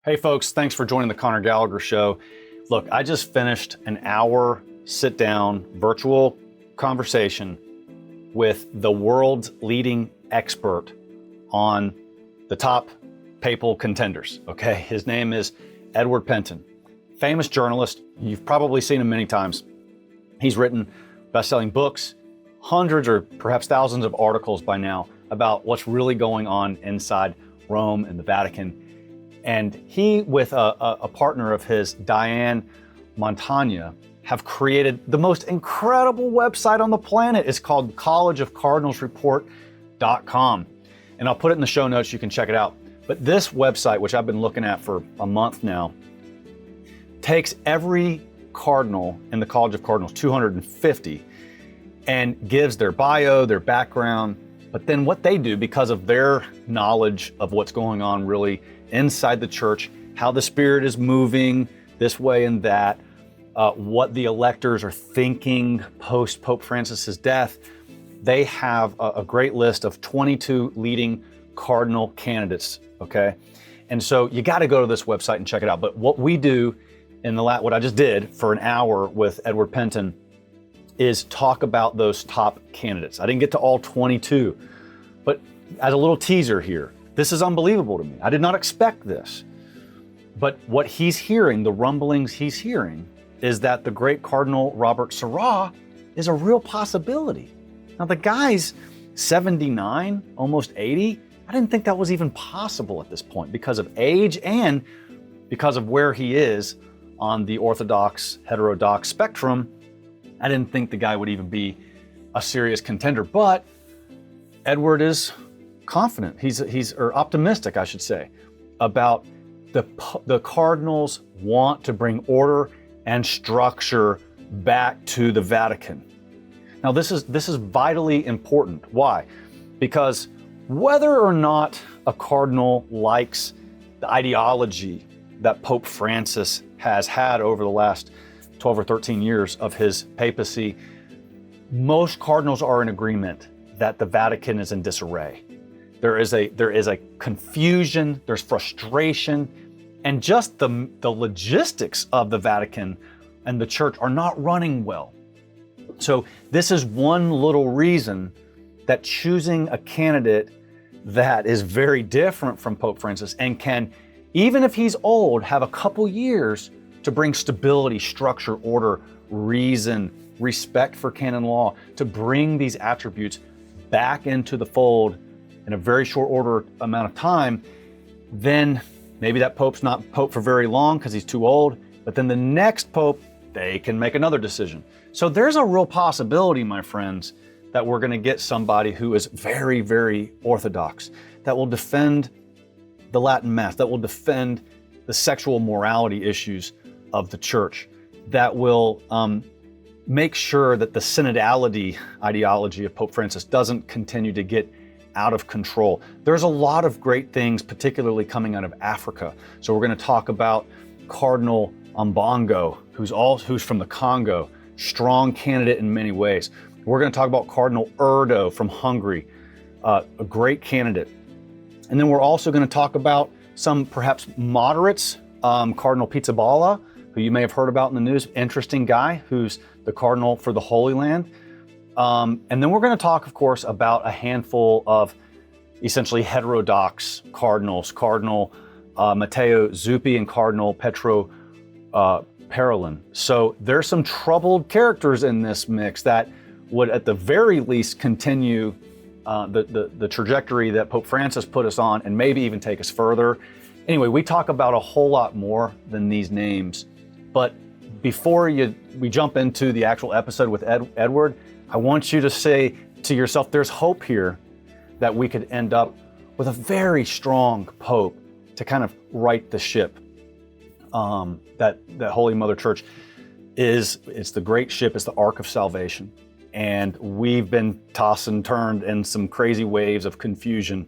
Hey folks, thanks for joining the Conor Gallagher Show. Look, I just finished an hour sit-down virtual conversation with the world's leading expert on the top papal contenders, okay? His name is Edward Pentin, famous journalist. You've probably seen him many times. He's written best-selling books, hundreds or perhaps thousands of articles by now about what's really going on inside Rome and the Vatican. And he, with a partner of his, Diane Montagna, have created the most incredible website on the planet. It's called College of Cardinals Report.com. And I'll put it in the show notes, you can check it out. But this website, which I've been looking at for a month now, takes every cardinal in the College of Cardinals, 250, and gives their bio, their background, but then what they do because of their knowledge of what's going on really inside the church, how the Spirit is moving this way and that, what the electors are thinking post Pope Francis's death. They have a great list of 22 leading cardinal candidates, okay? And so you got to go to this website and check it out. But what we do what I just did for an hour with Edward Pentin is talk about those top candidates. I didn't get to all 22, but as a little teaser here, this is unbelievable to me. I did not expect this. But what he's hearing, the rumblings he's hearing, is that the great Cardinal Robert Sarah is a real possibility. Now the guy's 79, almost 80. I didn't think that was even possible at this point because of age and because of where he is on the Orthodox, Heterodox spectrum. I didn't think the guy would even be a serious contender, but Edward is confident. He's optimistic, I should say, about the Cardinals want to bring order and structure back to the Vatican. Now this is vitally important. Why? Because whether or not a cardinal likes the ideology that Pope Francis has had over the last 12 or 13 years of his papacy, most cardinals are in agreement that the Vatican is in disarray. There is a confusion, there's frustration, and just the logistics of the Vatican and the church are not running well. So this is one little reason that choosing a candidate that is very different from Pope Francis and can, even if he's old, have a couple years to bring stability, structure, order, reason, respect for canon law, to bring these attributes back into the fold in a very short amount of time, then maybe that pope's not pope for very long because he's too old, but then the next pope, they can make another decision. So there's a real possibility, my friends, that we're going to get somebody who is very, very orthodox, that will defend the Latin Mass, that will defend the sexual morality issues of the church, that will make sure that the synodality ideology of Pope Francis doesn't continue to get out of control. There's a lot of great things, particularly coming out of Africa. So we're going to talk about Cardinal Ambongo, who's from the Congo, strong candidate in many ways. We're going to talk about Cardinal Erdo from Hungary, a great candidate. And then we're also going to talk about some perhaps moderates, Cardinal Pizzaballa, who you may have heard about in the news, interesting guy who's the cardinal for the Holy Land. And then we're going to talk, of course, about a handful of essentially heterodox cardinals, Cardinal Matteo Zuppi and Cardinal Parolin. So there's some troubled characters in this mix that would at the very least continue the trajectory that Pope Francis put us on and maybe even take us further. Anyway, we talk about a whole lot more than these names. But before we jump into the actual episode with Edward, I want you to say to yourself, there's hope here that we could end up with a very strong Pope to kind of right the ship. That Holy Mother Church it's the great ship, it's the Ark of Salvation. And we've been tossed and turned in some crazy waves of confusion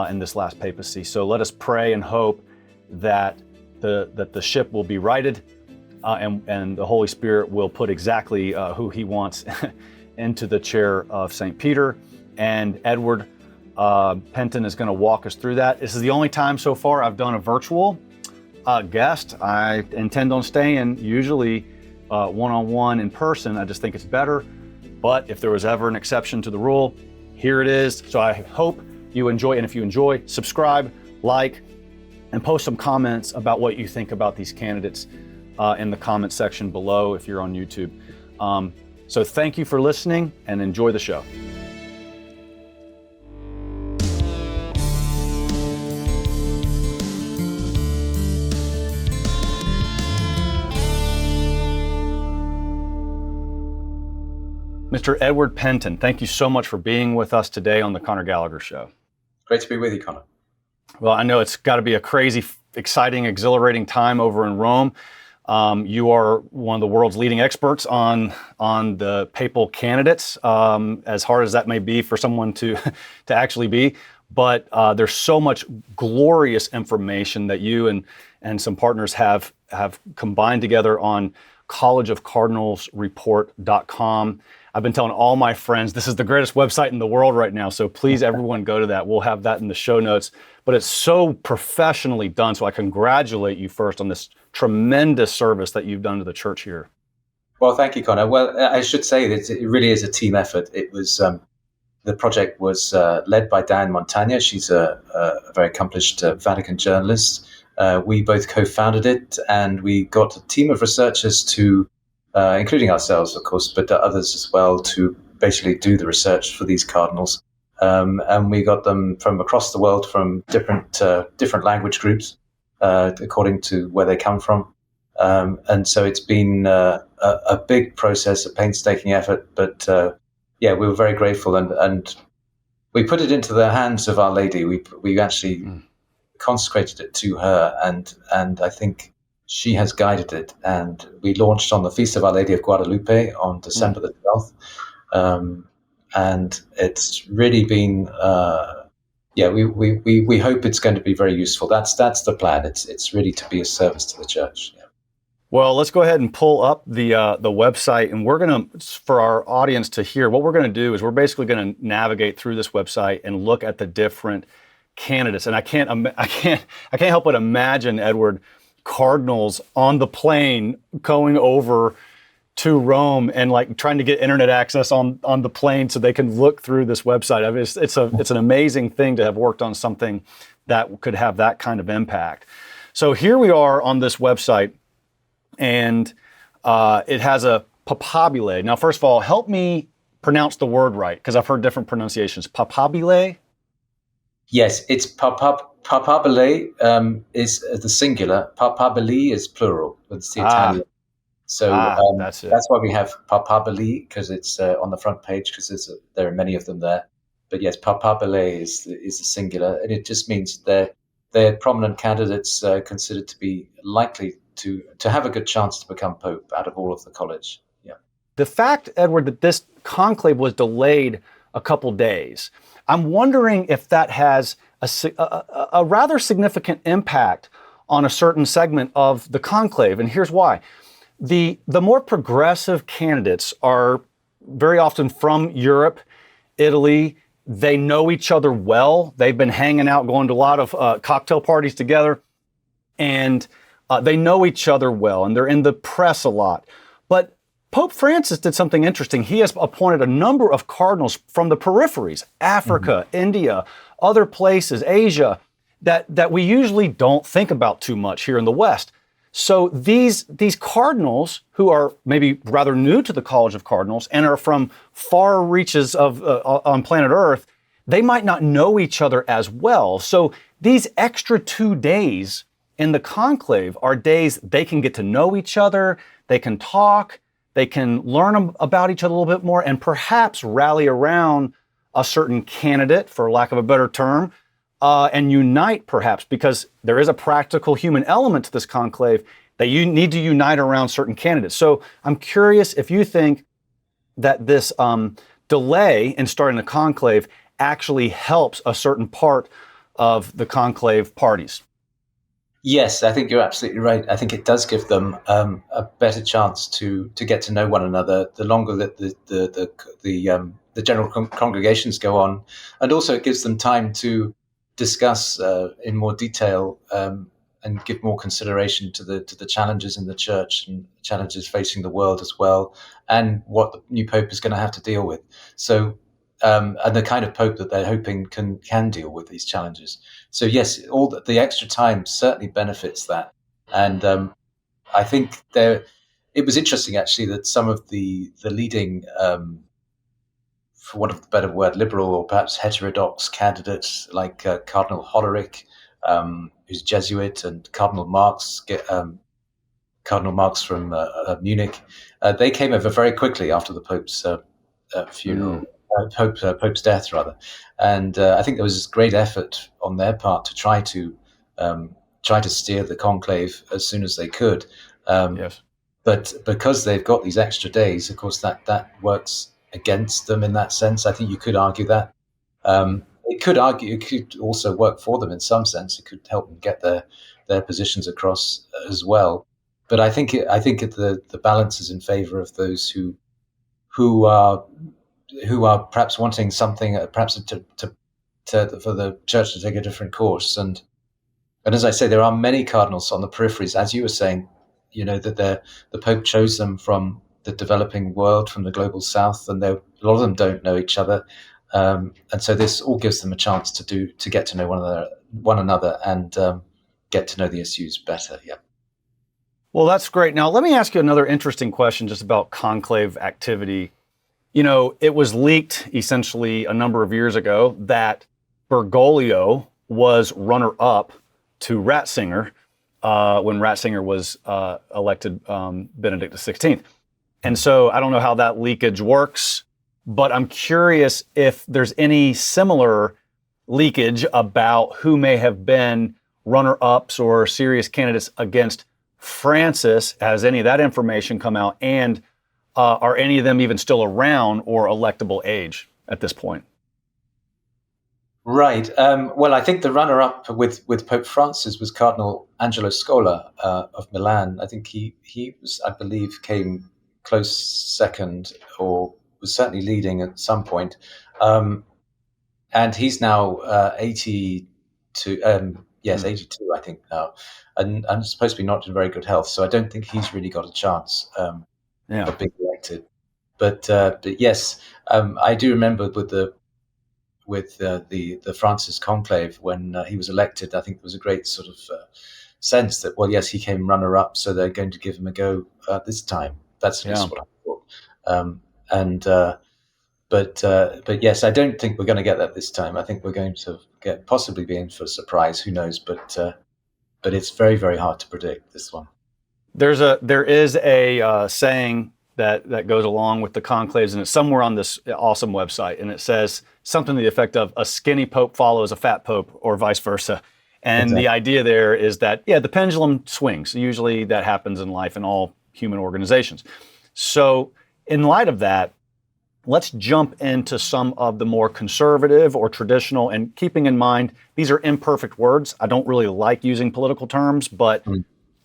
in this last papacy. So let us pray and hope that the ship will be righted and the Holy Spirit will put exactly who he wants into the chair of St. Peter. And Edward Pentin is going to walk us through that. This is the only time so far I've done a virtual guest. I intend on staying usually one-on-one in person. I just think it's better. But if there was ever an exception to the rule, here it is. So I hope you enjoy. And if you enjoy, subscribe, like, and post some comments about what you think about these candidates in the comment section below if you're on YouTube. So thank you for listening and enjoy the show. Mr. Edward Pentin, thank you so much for being with us today on the Conor Gallagher Show. Great to be with you, Conor. Well, I know it's got to be a crazy, exciting, exhilarating time over in Rome. You are one of the world's leading experts on the papal candidates, as hard as that may be for someone to actually be. But there's so much glorious information that you and some partners have combined together on College of Cardinals report.com. I've been telling all my friends, this is the greatest website in the world right now. So please, everyone, go to that. We'll have that in the show notes. But it's so professionally done. So I congratulate you first on this tremendous service that you've done to the church here. Well, thank you, Conor. Well, I should say that it really is a team effort. It was the project was led by Diane Montagna. She's a very accomplished Vatican journalist. We both co-founded it, and we got a team of researchers to, including ourselves, of course, but others as well, to basically do the research for these cardinals. And we got them from across the world, from different language groups, according to where they come from. And so it's been a big process, a painstaking effort. But we were very grateful, and we put it into the hands of Our Lady. We actually consecrated it to her, and I think she has guided it. And we launched on the Feast of Our Lady of Guadalupe on December the 12th. And it's really been, we hope it's going to be very useful. That's the plan. It's really to be a service to the church. Yeah. Well, let's go ahead and pull up the website, and we're going to, for our audience to hear, what we're going to do is we're basically going to navigate through this website and look at the different candidates. And I can't help but imagine, Edward, cardinals on the plane going over to Rome and like trying to get internet access on the plane so they can look through this website. I mean, it's an amazing thing to have worked on something that could have that kind of impact. So here we are on this website, and it has a Papabili. Now, first of all, help me pronounce the word right, because I've heard different pronunciations. Papabili? Yes, it's Papabili is the singular. Papabili is plural. It's the Italian. So that's why we have Papabili, because it's on the front page, because there are many of them there. But yes, Papabili is the singular, and it just means they're prominent candidates considered to be likely to have a good chance to become Pope out of all of the college. Yeah. The fact, Edward, that this conclave was delayed a couple days, I'm wondering if that has a rather significant impact on a certain segment of the conclave, and here's why. The more progressive candidates are very often from Europe, Italy. They know each other well. They've been hanging out, going to a lot of cocktail parties together, and they know each other well, and they're in the press a lot. But Pope Francis did something interesting. He has appointed a number of cardinals from the peripheries, Africa, India, other places, Asia, that we usually don't think about too much here in the West. So these cardinals, who are maybe rather new to the College of Cardinals and are from far reaches of on planet Earth, they might not know each other as well. So these extra 2 days in the conclave are days they can get to know each other, they can talk, they can learn about each other a little bit more, and perhaps rally around a certain candidate, for lack of a better term, and unite perhaps, because there is a practical human element to this conclave that you need to unite around certain candidates. So I'm curious if you think that this delay in starting the conclave actually helps a certain part of the conclave parties. Yes, I think you're absolutely right. I think it does give them a better chance to get to know one another the longer that the general congregations go on, and also it gives them time to discuss in more detail and give more consideration to the challenges in the church and challenges facing the world as well, and what the new pope is going to have to deal with. So, and the kind of pope that they're hoping can deal with these challenges. So yes, all the extra time certainly benefits that, and I think it was interesting actually that some of the leading, for want of a better word, liberal or perhaps heterodox candidates like Cardinal Hollerich, who's Jesuit, and Cardinal Marx, Cardinal Marx from Munich, they came over very quickly after the Pope's funeral, Pope's death rather, and I think there was this great effort on their part to try to steer the conclave as soon as they could. Yes. But because they've got these extra days, of course, that works against them in that sense. I think you could argue that. It could also work for them in some sense. It could help them get their positions across as well. But I think the balance is in favour of those who are perhaps wanting something, perhaps for the church to take a different course. And as I say, there are many cardinals on the peripheries, as you were saying. That the Pope chose them from the developing world, from the global south, and a lot of them don't know each other, and so this all gives them a chance to get to know one another and get to know the issues better. Yeah. Well, that's great. Now, let me ask you another interesting question just about conclave activity. It was leaked essentially a number of years ago that Bergoglio was runner-up to Ratzinger when Ratzinger was elected Benedict XVI. And so I don't know how that leakage works, but I'm curious if there's any similar leakage about who may have been runner-ups or serious candidates against Francis. Has any of that information come out? And are any of them even still around or electable age at this point? Right. Well, I think the runner-up with Pope Francis was Cardinal Angelo Scola of Milan. I think he was, I believe, came close second, or was certainly leading at some point. And he's now 82. 82, I think now, and supposed to be not in very good health. So I don't think he's really got a chance of being elected. But yes, I do remember with the Francis conclave when he was elected. I think there was a great sort of sense that, well, yes, he came runner-up, so they're going to give him a go this time. That's just what I thought. But yes, I don't think we're going to get that this time. I think we're going to possibly be in for a surprise. Who knows? But it's very, very hard to predict this one. There is a saying that goes along with the conclaves, and it's somewhere on this awesome website, and it says something to the effect of a skinny pope follows a fat pope, or vice versa. And exactly. The idea there is that, the pendulum swings. Usually that happens in life in all human organizations. So in light of that, let's jump into some of the more conservative or traditional, and keeping in mind, these are imperfect words. I don't really like using political terms, but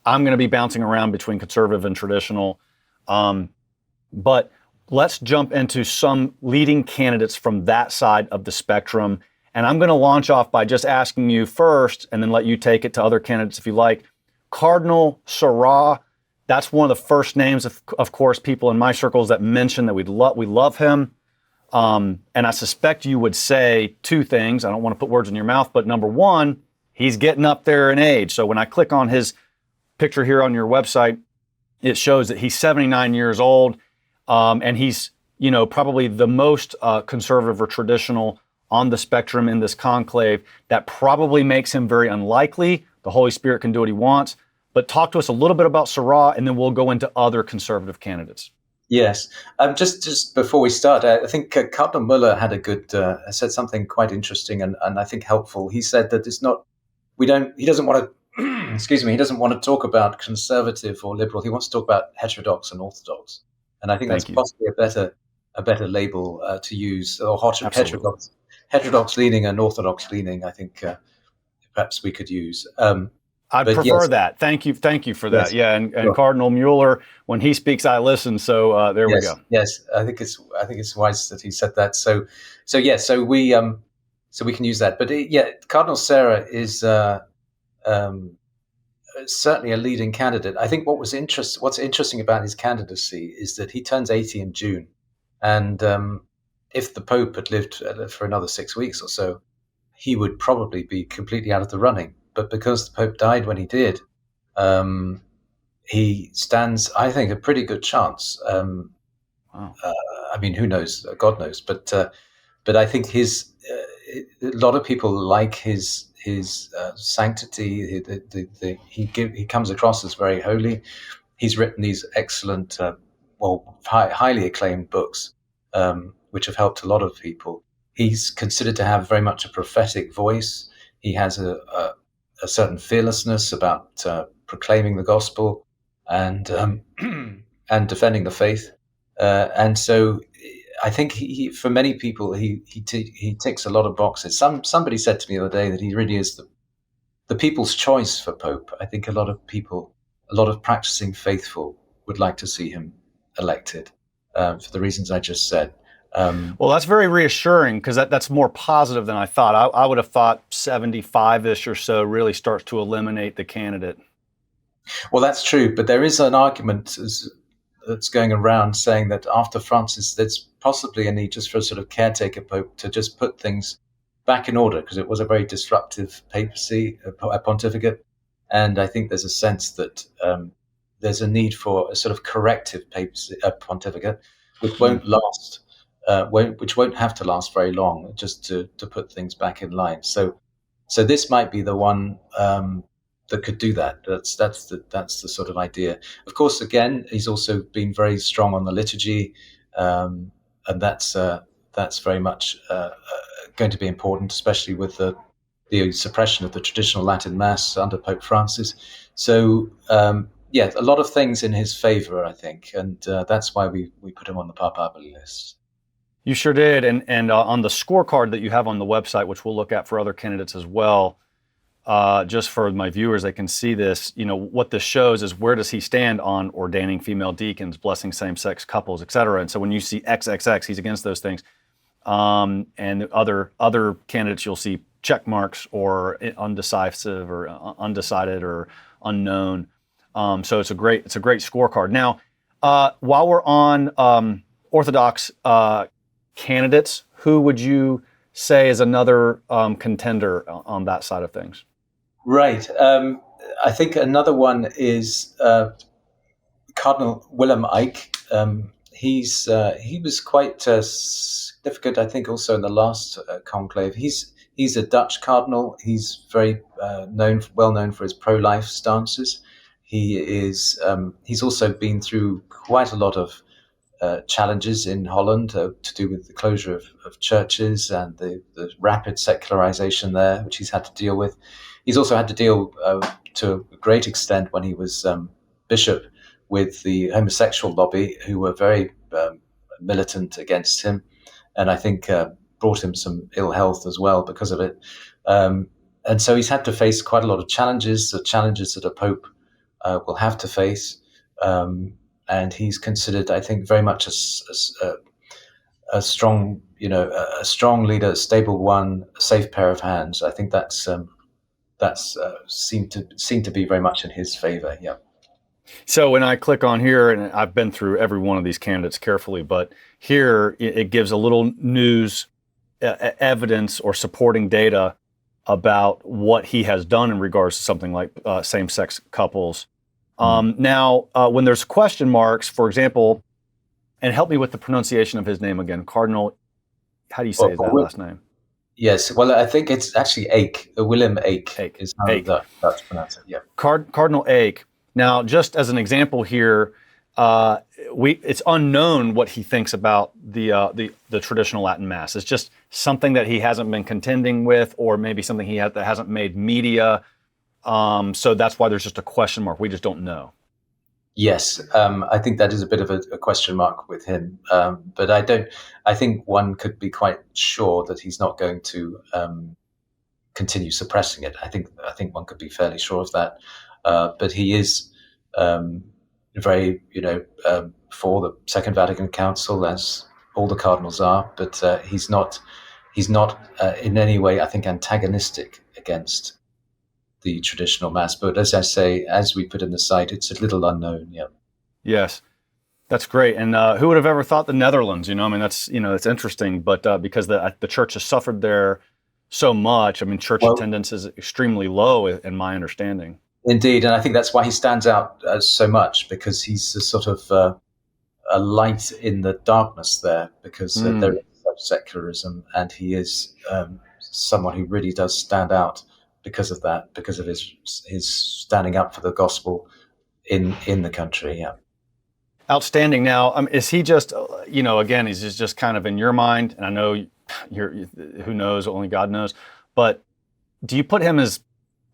I'm going to be bouncing around between conservative and traditional. But let's jump into some leading candidates from that side of the spectrum. And I'm going to launch off by just asking you first, and then let you take it to other candidates if you like. Cardinal Sarah, that's one of the first names, of course, people in my circles that mention that we love him. And I suspect you would say two things. I don't want to put words in your mouth, but number one, he's getting up there in age. So when I click on his picture here on your website, it shows that he's 79 years old. And he's, probably the most conservative or traditional on the spectrum in this conclave. That probably makes him very unlikely. The Holy Spirit can do what he wants. But talk to us a little bit about Sarah, and then we'll go into other conservative candidates. Yes. Just before we start, I think Cardinal Muller had said something quite interesting and I think helpful. He said that he doesn't want to, he doesn't want to talk about conservative or liberal. He wants to talk about heterodox and orthodox. And I think that's possibly a better label to use, or heterodox leaning and orthodox leaning. I think perhaps we could use. I'd prefer that. Thank you for that. Yes. Yeah, and sure. Cardinal Mueller, when he speaks, I listen. So there we go. Yes, I think it's wise that he said that. So we can use that. But Cardinal Sarah is certainly a leading candidate. I think what's interesting about his candidacy is that he turns 80 in June, and if the Pope had lived for another 6 weeks or so, he would probably be completely out of the running. But because the Pope died when he did, he stands, I think, a pretty good chance. Wow. I mean, who knows? God knows. But I think a lot of people like his sanctity. He comes across as very holy. He's written these excellent, highly acclaimed books, which have helped a lot of people. He's considered to have very much a prophetic voice. He has a certain fearlessness about proclaiming the gospel and and defending the faith. And so I think for many people, he ticks a lot of boxes. Somebody said to me the other day that he really is the people's choice for Pope. I think a lot of practicing faithful would like to see him elected for the reasons I just said. Well, that's very reassuring, because that's more positive than I thought. I would have thought 75-ish or so really starts to eliminate the candidate. Well, that's true, but there is an argument that's going around saying that after Francis, there's possibly a need just for a sort of caretaker Pope to just put things back in order, because it was a very disruptive papacy, a pontificate. And I think there's a sense that there's a need for a sort of corrective papacy, pontificate, which won't last, which won't have to last very long, just to put things back in line. So this might be the one that could do that. That's the sort of idea. Of course, again, he's also been very strong on the liturgy, and that's very much going to be important, especially with the suppression of the traditional Latin Mass under Pope Francis. So a lot of things in his favor, I think, and that's why we put him on the Papabili list. You sure did, and on the scorecard that you have on the website, which we'll look at for other candidates as well. Just for my viewers, they can see this. What this shows is where does he stand on ordaining female deacons, blessing same-sex couples, etc. And so when you see XXX, he's against those things. And the other candidates, you'll see check marks or undecisive or undecided or unknown. So it's a great scorecard. Now, while we're on Orthodox candidates, who would you say is another contender on that side of things? Right. I think another one is Cardinal Eijk. He was quite significant, I think, also in the last conclave. He's a Dutch cardinal. He's very well known for his pro-life stances. He's also been through quite a lot of challenges in Holland to do with the closure of churches and the rapid secularization there, which he's had to deal with. He's also had to deal to a great extent when he was bishop with the homosexual lobby, who were very militant against him, and I think brought him some ill health as well because of it. And so he's had to face quite a lot of challenges, the challenges that a pope will have to face. And he's considered, I think, very much a strong, a strong leader, a stable one, a safe pair of hands. I think that's seemed to be very much in his favor. Yeah. So when I click on here, and I've been through every one of these candidates carefully, but here it gives a little news, evidence, or supporting data about what he has done in regards to something like same-sex couples. Now, when there's question marks, for example, and help me with the pronunciation of his name again, Cardinal, how do you say that last name? Yes, well, I think it's actually Eijk, Willem Eijk is how the Dutch pronounce it, yeah. Cardinal Eijk. Now, just as an example here, it's unknown what he thinks about the traditional Latin Mass. It's just something that he hasn't been contending with, or maybe something that hasn't made media. So that's why there's just a question mark. We just don't know. Yes, I think that is a bit of a question mark with him. But I think one could be quite sure that he's not going to continue suppressing it. I think one could be fairly sure of that. But he is very, for the Second Vatican Council, as all the cardinals are. But he's not in any way, I think, antagonistic against the traditional mass. But as I say, as we put in the site, it's a little unknown. Yeah. Yes. That's great. And who would have ever thought the Netherlands? I mean, that's, it's interesting, but because the church has suffered there so much. I mean, church attendance is extremely low, in my understanding. Indeed, and I think that's why he stands out so much, because he's a sort of a light in the darkness there, because there is such secularism, and he is someone who really does stand out because of that, because of his standing up for the gospel in the country. Yeah. Outstanding. Now, is he just, again, he's just kind of in your mind, and I know who knows, only God knows, but do you put him as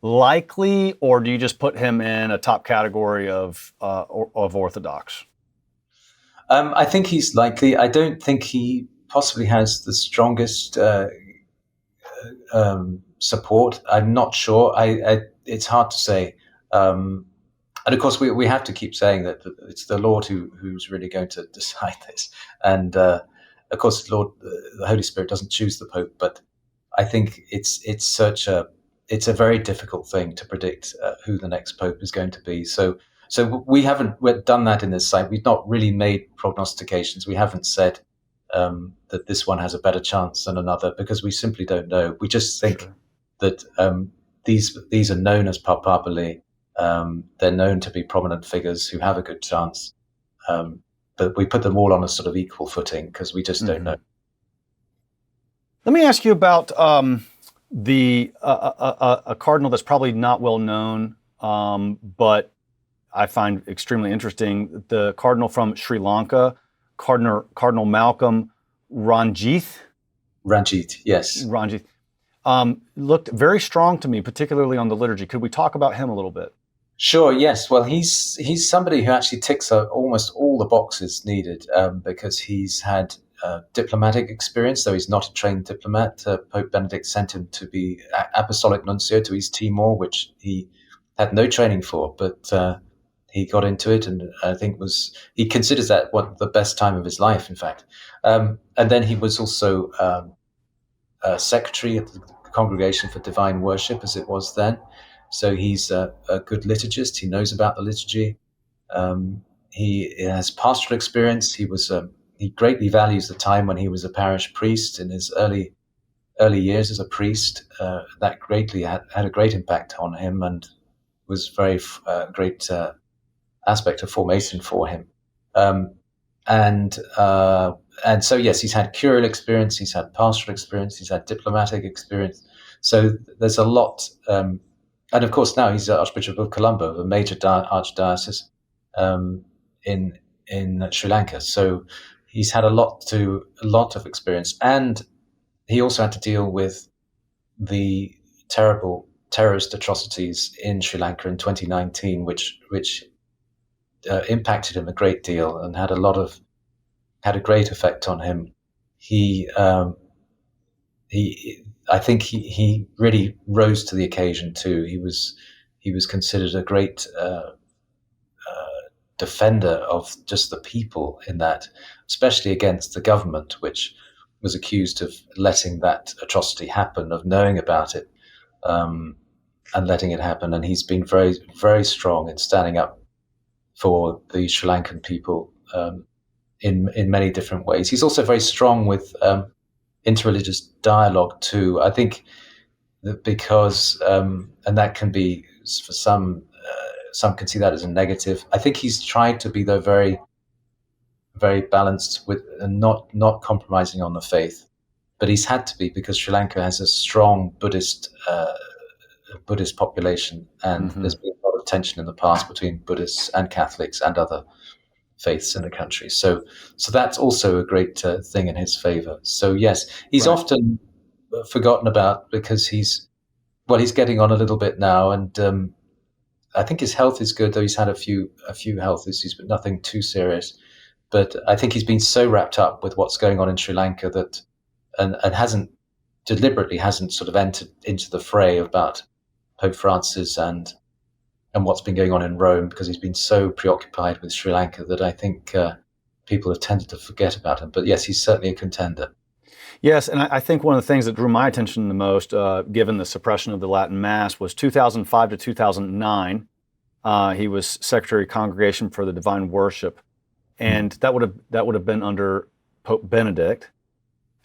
likely, or do you just put him in a top category of Orthodox? I think he's likely. I don't think he possibly has the strongest support. I'm not sure. It's hard to say. And of course, we have to keep saying that it's the Lord who's really going to decide this. And of course, the Holy Spirit doesn't choose the Pope. But I think it's a very difficult thing to predict who the next Pope is going to be. So we haven't done that in this site. We've not really made prognostications. We haven't said that this one has a better chance than another, because we simply don't know. We just think that these are known as Papabili. They're known to be prominent figures who have a good chance, but we put them all on a sort of equal footing because we just don't know. Let me ask you about a cardinal that's probably not well known, but I find extremely interesting. The cardinal from Sri Lanka, Cardinal Malcolm Ranjith. Ranjith, yes. Ranjith looked very strong to me, particularly on the liturgy. Could we talk about him a little bit? Sure. Yes. Well, he's somebody who actually ticks almost all the boxes needed, because he's had diplomatic experience, though he's not a trained diplomat. Pope Benedict sent him to be apostolic nuncio to East Timor, which he had no training for, but he got into it, and I think he considers that the best time of his life, in fact. And then he was also secretary at the Congregation for Divine Worship, as it was then. So he's a good liturgist. He knows about the liturgy. He has pastoral experience. He greatly values the time when he was a parish priest in his early years as a priest. That greatly had a great impact on him, and was very great aspect of formation for him. And so yes, he's had curial experience. He's had pastoral experience. He's had diplomatic experience. So there's a lot. And of course, now he's Archbishop of Colombo, a major archdiocese in Sri Lanka. So he's had a lot of experience, and he also had to deal with the terrible terrorist atrocities in Sri Lanka in 2019, which impacted him a great deal and had a great effect on him. I think he really rose to the occasion too. He was considered a great defender of just the people in that, especially against the government, which was accused of letting that atrocity happen, of knowing about it, and letting it happen. And he's been very, very strong in standing up for the Sri Lankan people in many different ways. He's also very strong with interreligious dialogue too. I think that because, and that can be for some can see that as a negative. I think he's tried to be though very, very balanced with, and not compromising on the faith. But he's had to be, because Sri Lanka has a strong Buddhist population, and there's been a lot of tension in the past between Buddhists and Catholics and other faiths in the country. So that's also a great thing in his favor. So yes, he's often forgotten about because he's getting on a little bit now, and I think his health is good, though he's had a few health issues, but nothing too serious. But I think he's been so wrapped up with what's going on in Sri Lanka that, and deliberately hasn't sort of entered into the fray about Pope Francis and what's been going on in Rome, because he's been so preoccupied with Sri Lanka that I think people have tended to forget about him. But yes, he's certainly a contender. Yes, and I think one of the things that drew my attention the most, given the suppression of the Latin Mass, was 2005 to 2009. He was Secretary of Congregation for the Divine Worship, and that would have been under Pope Benedict.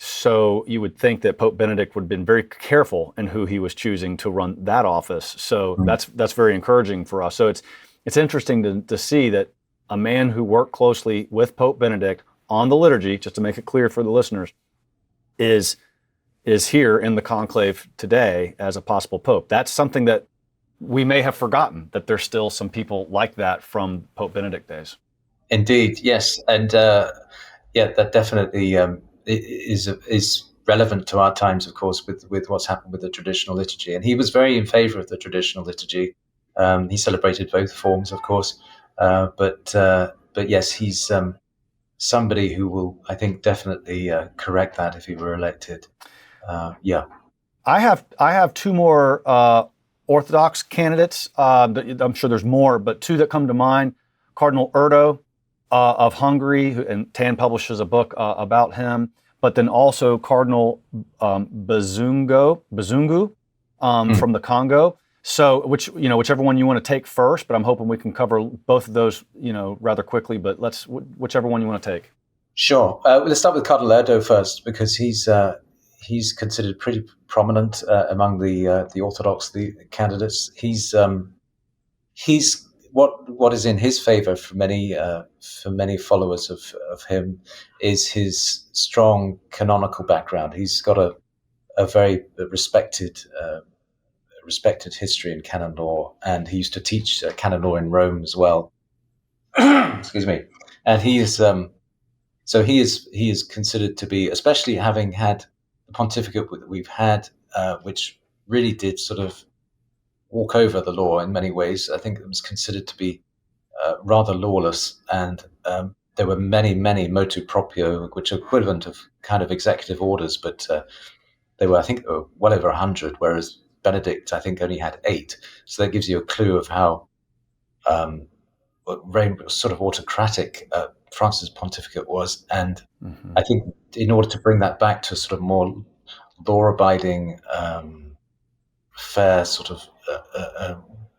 So you would think that Pope Benedict would have been very careful in who he was choosing to run that office. So that's very encouraging for us. So it's interesting to see that a man who worked closely with Pope Benedict on the liturgy, just to make it clear for the listeners, is here in the conclave today as a possible pope. That's something that we may have forgotten, that there's still some people like that from Pope Benedict days. Indeed, yes, and that definitely is relevant to our times, of course, with what's happened with the traditional liturgy. And he was very in favor of the traditional liturgy. He celebrated both forms, of course, but yes, he's somebody who will, I think, definitely correct that if he were elected. I have two more Orthodox candidates. I'm sure there's more, but two that come to mind: Cardinal Erdo of Hungary, and Tan publishes a book about him. But then also Cardinal Bazungu from the Congo. So, whichever one you want to take first, but I'm hoping we can cover both of those, rather quickly. But whichever one you want to take. Sure. Let's start with Cardinal Erdo first, because he's considered pretty prominent among the Orthodox candidates. He's what is in his favor for many followers of him is his strong canonical background. He's got a very respected history in canon law, and he used to teach canon law in Rome as well. Excuse me. And he is considered to be, especially having had the pontificate that we've had, which really did sort of walk over the law in many ways. I think it was considered to be rather lawless, and there were many motu proprio, which are equivalent of kind of executive orders, but they were, I think, well over 100, whereas Benedict, I think, only had 8. So that gives you a clue of how very sort of autocratic Francis' pontificate was. And I think in order to bring that back to a sort of more law-abiding, fair sort of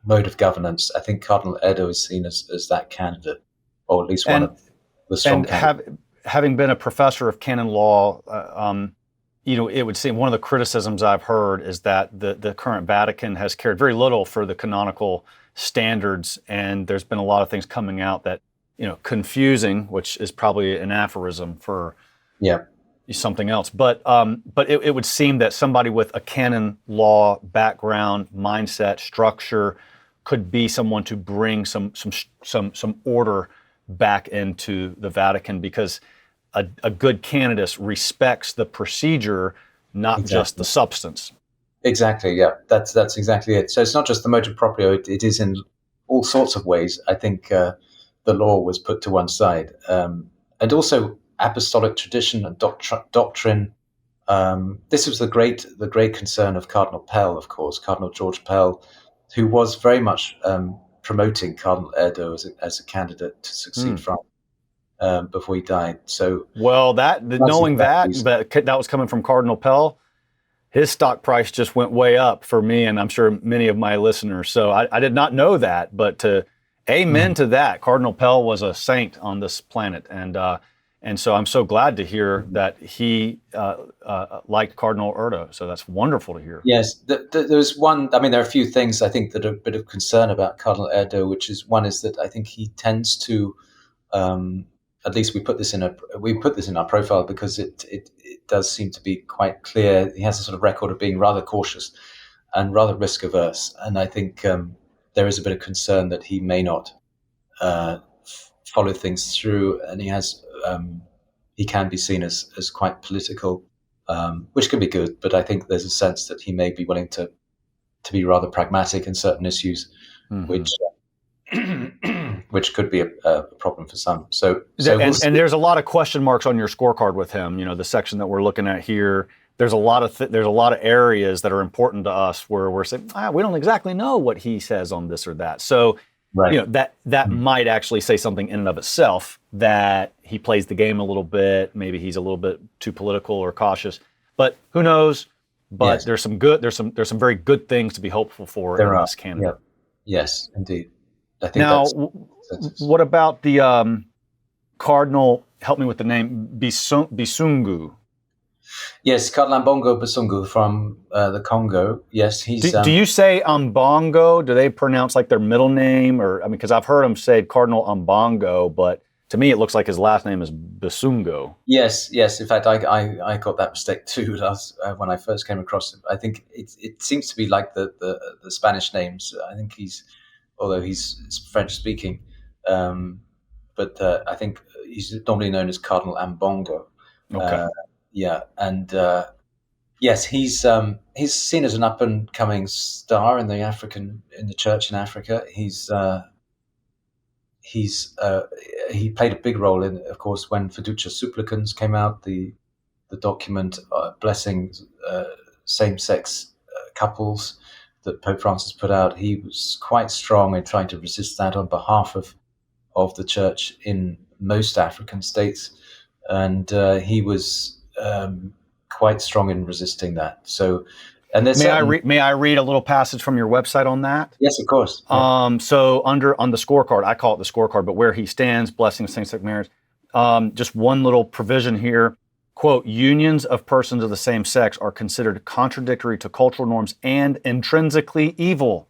mode of governance, I think Cardinal Erdo is seen as that candidate, or at least one of the strong candidates. Having been a professor of canon law, it would seem one of the criticisms I've heard is that the current Vatican has cared very little for the canonical standards, and there's been a lot of things coming out that, confusing, which is probably an aphorism for something else. But it would seem that somebody with a canon law background, mindset, structure, could be someone to bring some order back into the Vatican, because a good candidate respects the procedure, not just the substance. Exactly. Yeah, that's exactly it. So it's not just the motu proprio; it is in all sorts of ways. I think the law was put to one side, and also apostolic tradition and doctrine. This was the great concern of Cardinal Pell, of course, Cardinal George Pell, who was very much promoting Cardinal Erdo as a candidate to succeed Francis before he died. So, well, knowing that was coming from Cardinal Pell, his stock price just went way up for me, and I'm sure many of my listeners. So I did not know that, but amen to that. Cardinal Pell was a saint on this planet, and so I'm so glad to hear that he liked Cardinal Erdo. So that's wonderful to hear. Yes, there's one. I mean, there are a few things I think that are a bit of concern about Cardinal Erdo, which is one is that I think he tends to, at least we put this in our profile because it does seem to be quite clear. He has a sort of record of being rather cautious and rather risk averse, and I think there is a bit of concern that he may not follow things through, and he can be seen as quite political, which can be good, but I think there's a sense that he may be willing to be rather pragmatic in certain issues, which could be a problem for some. And there's a lot of question marks on your scorecard with him. The section that we're looking at here. There's a lot of areas that are important to us where we're saying we don't exactly know what he says on this or that. So Right. That might actually say something in and of itself, that he plays the game a little bit. Maybe he's a little bit too political or cautious, but who knows? But there's some very good things to be hopeful for in this candidate. Yeah. Yes, indeed. I think now, what about the Cardinal? Help me with the name, Bisungu. Yes, Cardinal Ambongo Bisungu from the Congo. Yes, he's. Do you say Ambongo? Do they pronounce like their middle name, or because I've heard them say Cardinal Ambongo, but to me it looks like his last name is Bisungo. Yes. In fact, I got that mistake too when I first came across him. I think it seems to be like the Spanish names. I think although he's French speaking, but I think he's normally known as Cardinal Ambongo. Okay. And yes, he's seen as an up and coming star in the church in Africa. He played a big role in, of course, when Fiducia Supplicans came out, the document blessing same-sex couples that Pope Francis put out. He was quite strong in trying to resist that on behalf of the church in most African states, and he was quite strong in resisting that. So, and may I read a little passage from your website on that? Yes, of course. So on the scorecard, I call it the scorecard, but where he stands, blessing same-sex marriage. Just one little provision here. Quote, unions of persons of the same sex are considered contradictory to cultural norms and intrinsically evil.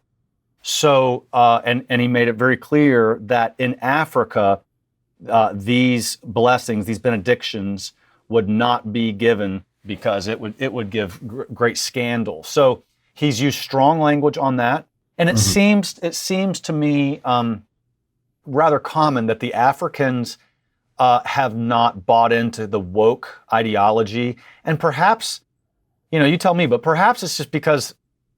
So, and he made it very clear that in Africa, these blessings, these benedictions would not be given because it would give great scandal. So he's used strong language on that, and it seems to me rather common that the Africans have not bought into the woke ideology, and perhaps, you tell me, but perhaps it's just because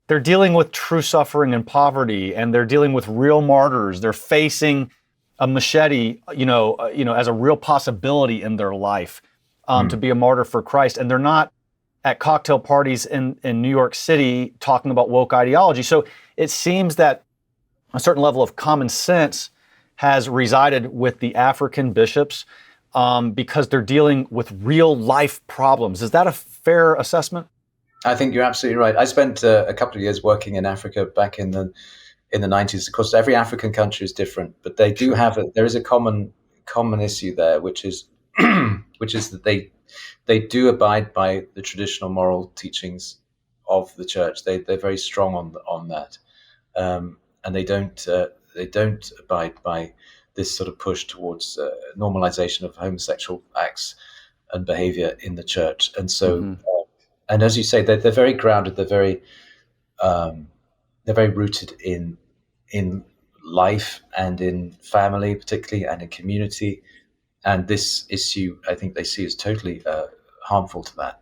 they're dealing with true suffering and poverty, and they're dealing with real martyrs. They're facing a machete, as a real possibility in their life. To be a martyr for Christ, and they're not at cocktail parties in New York City talking about woke ideology. So it seems that a certain level of common sense has resided with the African bishops because they're dealing with real life problems. Is that a fair assessment? I think you're absolutely right. I spent a couple of years working in Africa back in the 90s. Of course, every African country is different, but they do have there is a common issue there, which is that they do abide by the traditional moral teachings of the church. They're very strong on that, and they don't abide by this sort of push towards normalization of homosexual acts and behavior in the church. And so, and as you say, they're very grounded. They're very rooted in life and in family, particularly, and in community. And this issue, I think they see as totally harmful to that.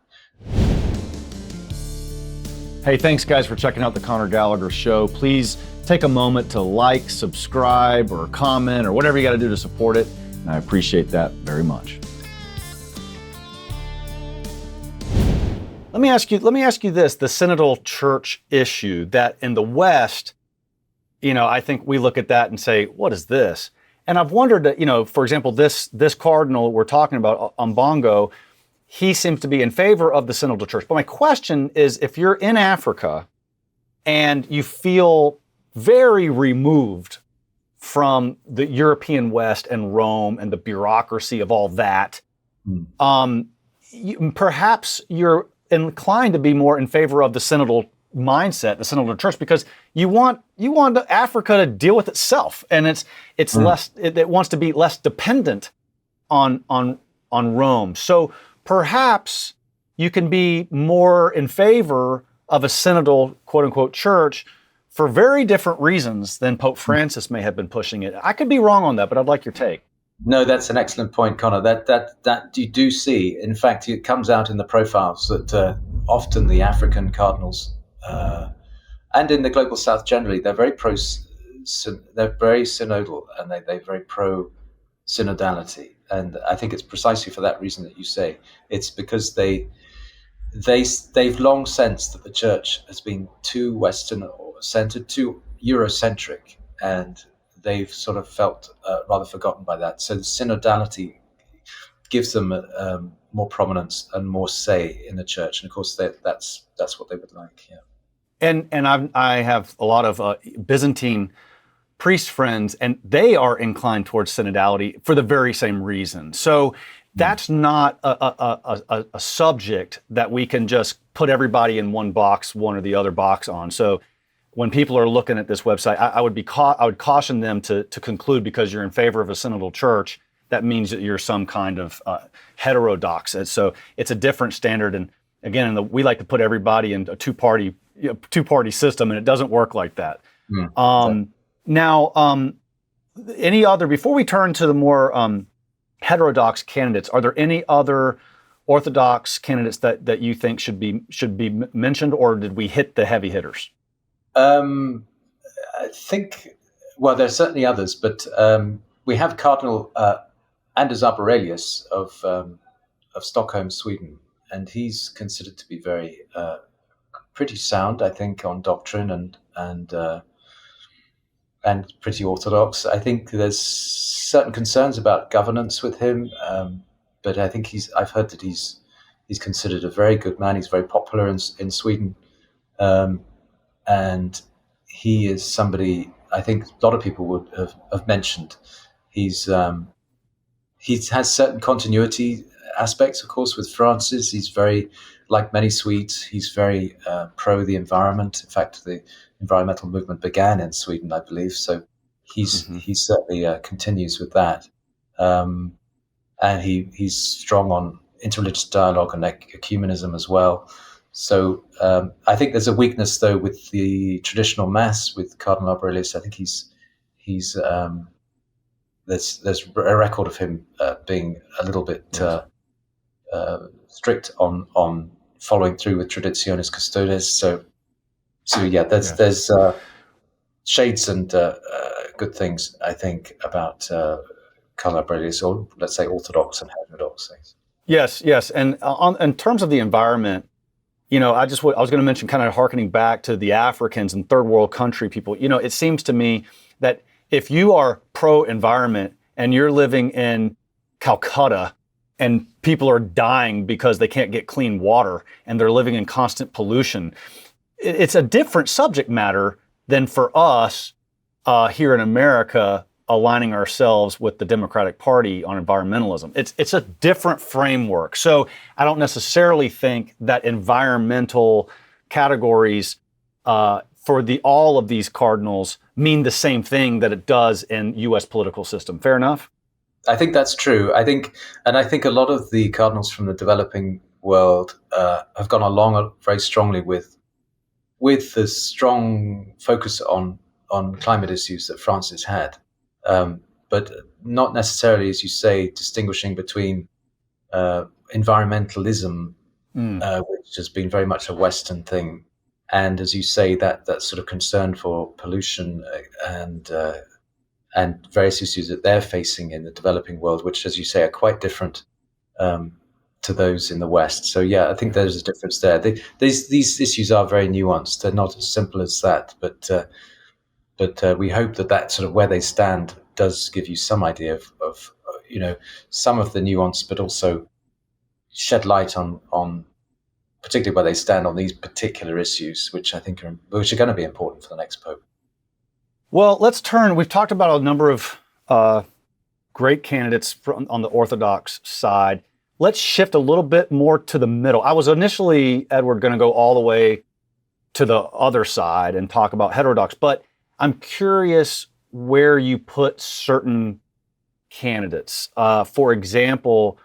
Hey, thanks guys for checking out the Conor Gallagher Show. Please take a moment to like, subscribe, or comment, or whatever you got to do to support it. And I appreciate that very much. Let me ask you this, the Synodal church issue, that in the West, I think we look at that and say, what is this? And I've wondered, for example, this cardinal we're talking about, Ambongo, he seems to be in favor of the Synodal Church. But my question is, if you're in Africa and you feel very removed from the European West and Rome and the bureaucracy of all that, perhaps you're inclined to be more in favor of the Synodal mindset, the Synodal Church, because you want Africa to deal with itself, and it's less. It wants to be less dependent on Rome. So perhaps you can be more in favor of a Synodal quote unquote church for very different reasons than Pope Francis may have been pushing it. I could be wrong on that, but I'd like your take. No, that's an excellent point, Conor. That you do see. In fact, it comes out in the profiles that often the African cardinals. And in the global South generally, they're very they're very synodal, and they're very pro synodality. And I think it's precisely for that reason that you say. It's because they've long sensed that the church has been too Western or centered, too Eurocentric, and they've sort of felt rather forgotten by that. So the synodality gives them more prominence and more say in the church, and of course that's what they would like. Yeah. And I have a lot of Byzantine priest friends, and they are inclined towards synodality for the very same reason. So that's not a subject that we can just put everybody in one box, one or the other box on. So when people are looking at this website, I would caution them to conclude because you're in favor of a synodal church, that means that you're some kind of heterodox. And so it's a different standard. And again, we like to put everybody in a two-party system, and it doesn't work like that. Now, any other, before we turn to the more heterodox candidates, are there any other Orthodox candidates that you think should be mentioned, or did we hit the heavy hitters? I think, well, there are certainly others, but we have Cardinal Anders Arborelius of Stockholm, Sweden, and he's considered to be very pretty sound, I think, on doctrine and pretty orthodox. I think there's certain concerns about governance with him, but I think I've heard that he's considered a very good man. He's very popular in Sweden, and he is somebody I think a lot of people would have mentioned. He has certain continuity aspects, of course, with Francis. He's very, like many Swedes, he's very pro the environment. In fact, the environmental movement began in Sweden, I believe. So he certainly continues with that. And he's strong on interreligious dialogue and ecumenism as well. So I think there's a weakness, though, with the traditional Mass with Cardinal Arborelius. I think there's a record of him being a little bit strict on following through with Traditionis Custodes. So yeah, there's shades and good things, I think, about Cardinal Arborelius, or let's say Orthodox and Heterodox things. Yes, and in terms of the environment, I was going to mention, kind of hearkening back to the Africans and third world country people. It seems to me that if you are pro-environment and you're living in Calcutta and people are dying because they can't get clean water and they're living in constant pollution, it's a different subject matter than for us here in America aligning ourselves with the Democratic Party on environmentalism. It's a different framework. So I don't necessarily think that environmental categories for all of these cardinals mean the same thing that it does in U.S. political system. Fair enough? I think that's true. I think a lot of the cardinals from the developing world have gone along very strongly with the strong focus on climate issues that Francis had. But not necessarily, as you say, distinguishing between environmentalism, which has been very much a Western thing, and, as you say, that sort of concern for pollution and various issues that they're facing in the developing world, which, as you say, are quite different to those in the West. So, yeah, I think there's a difference there. These issues are very nuanced. They're not as simple as that, but we hope that sort of where they stand does give you some idea of some of the nuance, but also shed light on particularly where they stand on these particular issues, which I think are going to be important for the next Pope. Well, let's turn. We've talked about a number of great candidates on the Orthodox side. Let's shift a little bit more to the middle. I was initially, Edward, going to go all the way to the other side and talk about heterodox, but I'm curious where you put certain candidates. For example,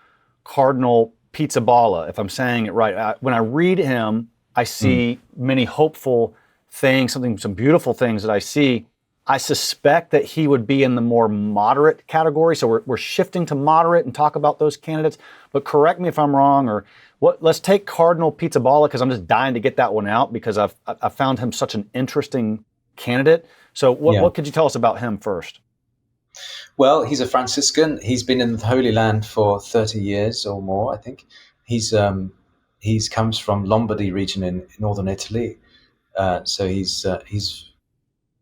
Cardinal Pizzaballa, if I'm saying it right. When I read him, I see many hopeful things, some beautiful things that I see. I suspect that he would be in the more moderate category. So we're shifting to moderate and talk about those candidates. But correct me if I'm wrong, let's take Cardinal Pizzaballa, because I'm just dying to get that one out because I found him such an interesting candidate. So what could you tell us about him first? Well, he's a Franciscan. He's been in the Holy Land for 30 years or more, I think. He's comes from Lombardy region in northern Italy. So he's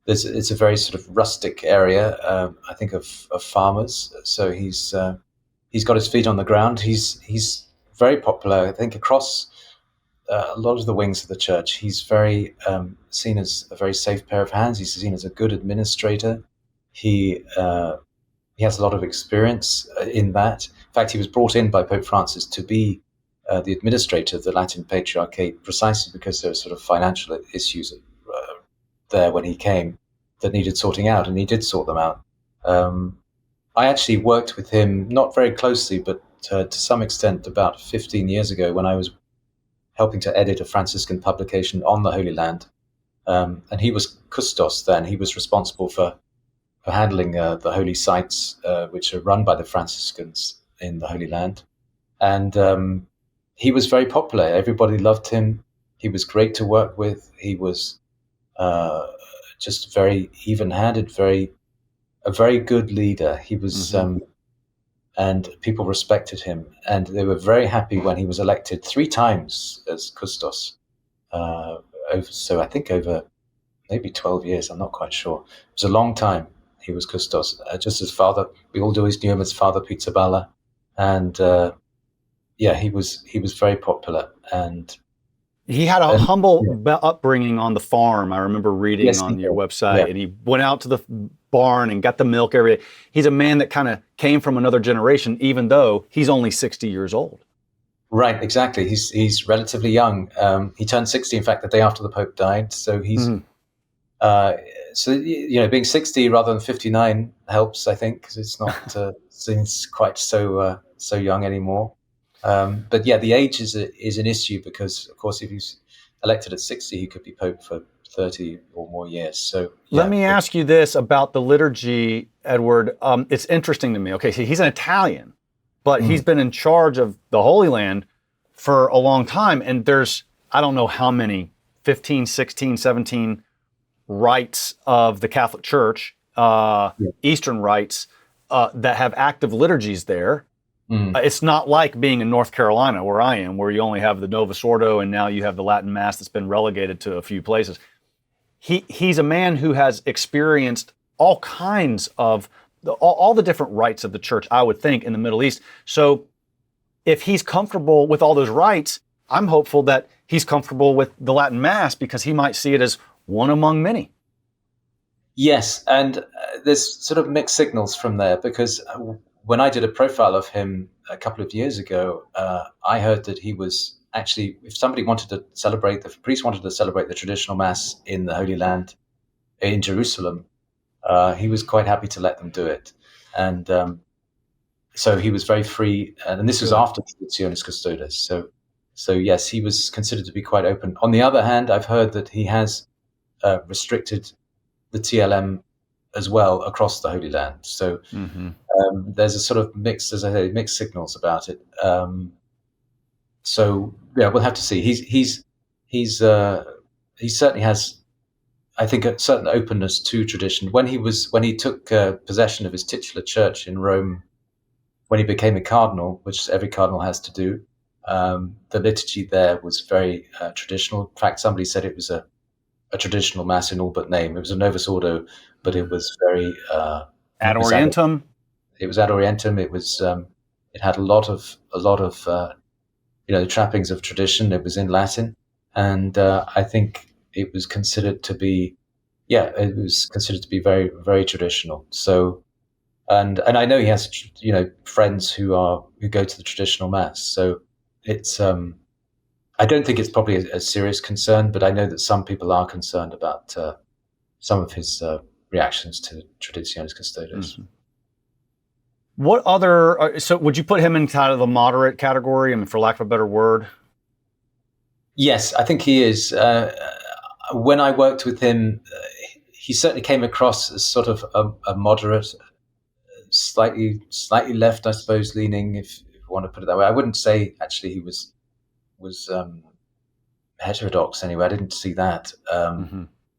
it's a very sort of rustic area, I think, of farmers. So he's got his feet on the ground. He's very popular, I think, across a lot of the wings of the church. He's very seen as a very safe pair of hands. He's seen as a good administrator. He has a lot of experience in that. In fact, he was brought in by Pope Francis to be the administrator of the Latin Patriarchate, precisely because there were sort of financial issues there when he came that needed sorting out, and he did sort them out. I actually worked with him, not very closely, but to some extent about 15 years ago when I was helping to edit a Franciscan publication on the Holy Land. And he was custos then. He was responsible for handling the holy sites, which are run by the Franciscans in the Holy Land. And he was very popular. Everybody loved him. He was great to work with. He was just very even-handed, a very good leader. He was, and people respected him. And they were very happy when he was elected 3 times as custos. So I think over maybe 12 years, I'm not quite sure. It was a long time he was custos, just as Father, we all always knew him as Father Pizzaballa. And he was very popular. And he had a humble upbringing on the farm. I remember reading on your website, and he went out to the barn and got the milk every day. He's a man that kind of came from another generation, even though he's only 60 years old. Right, exactly. He's relatively young. He turned 60, in fact, the day after the Pope died. So he's, being 60 rather than 59 helps, I think, because it's not seems quite so young anymore. But yeah, the age is an issue because, of course, if he's elected at 60, he could be Pope for 30 or more years. So let me ask you this about the liturgy, Edward. It's interesting to me. Okay, so he's an Italian, but he's been in charge of the Holy Land for a long time. And there's, I don't know how many, 15, 16, 17 rites of the Catholic Church, Eastern rites, that have active liturgies there. It's not like being in North Carolina, where I am, where you only have the Novus Ordo, and now you have the Latin Mass that's been relegated to a few places. He's a man who has experienced all kinds of, all the different rites of the church, I would think, in the Middle East. So if he's comfortable with all those rites, I'm hopeful that he's comfortable with the Latin Mass because he might see it as one among many. Yes, and there's sort of mixed signals from there because when I did a profile of him a couple of years ago, I heard that he was actually, if somebody wanted to celebrate, the priest wanted to celebrate the traditional Mass in the Holy Land in Jerusalem, he was quite happy to let them do it. And so he was very free, and this was after Traditionis Custodes. So yes, he was considered to be quite open. On the other hand, I've heard that he has restricted the TLM as well across the Holy Land. So there's a sort of mixed signals about it. So yeah, we'll have to see. He certainly has, I think, a certain openness to tradition. When he took possession of his titular church in Rome, when he became a cardinal, which every cardinal has to do, the liturgy there was very traditional. In fact, somebody said it was a traditional Mass in all but name. It was a Novus Ordo, but it was very ad orientem. It was ad orientem. It was it had a lot of the trappings of tradition. It was in Latin, and I think it was considered to be very, very traditional. So, and I know he has friends who go to the traditional Mass. So it's I don't think it's probably a serious concern, but I know that some people are concerned about some of his reactions to Traditionis Custodes. What other? So, would you put him in kind of the moderate category? I mean, for lack of a better word. Yes, I think he is. When I worked with him, he certainly came across as sort of a moderate, slightly left, I suppose, leaning, if you want to put it that way. I wouldn't say actually he was heterodox anyway. I didn't see that.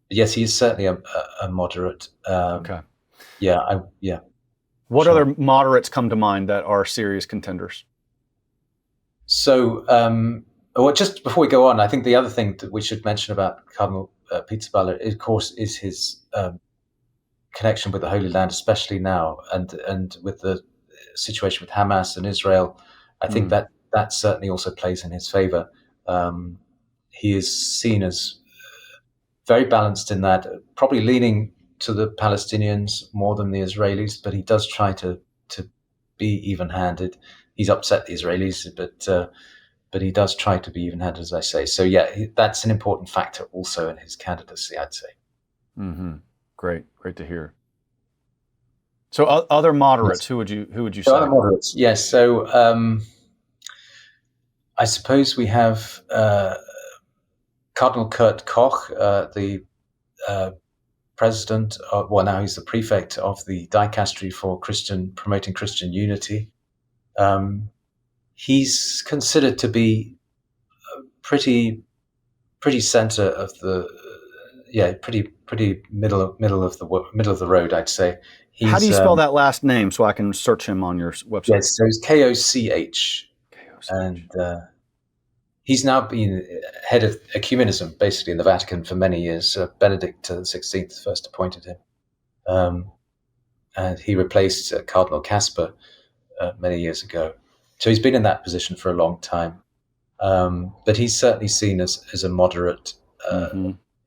Yes, he is certainly a moderate. Okay. Yeah. What other moderates come to mind that are serious contenders? So Well, just before we go on, I think the other thing that we should mention about Cardinal Pizzaballa, of course, is his connection with the Holy Land, especially now, and with the situation with Hamas and Israel. I think that certainly also plays in his favor. He is seen as very balanced in that, probably leaning to the Palestinians more than the Israelis, but he does try to be even-handed. He's upset the Israelis, but he does try to be even-handed, as I say. So yeah, that's an important factor also in his candidacy, I'd say. Mm-hmm. Great to hear. So other moderates, yes. Who would you say? Other moderates, yes. So I suppose we have Cardinal Koch, the president, now he's the prefect of the dicastery for promoting Christian unity. He's considered to be pretty center of the, pretty middle of the road, I'd say. How do you spell that last name so I can search him on your website? Yes, so it's Koch. And he's now been head of ecumenism, basically, in the Vatican for many years. Benedict XVI first appointed him. And he replaced Cardinal Casper many years ago. So he's been in that position for a long time. But he's certainly seen as a moderate.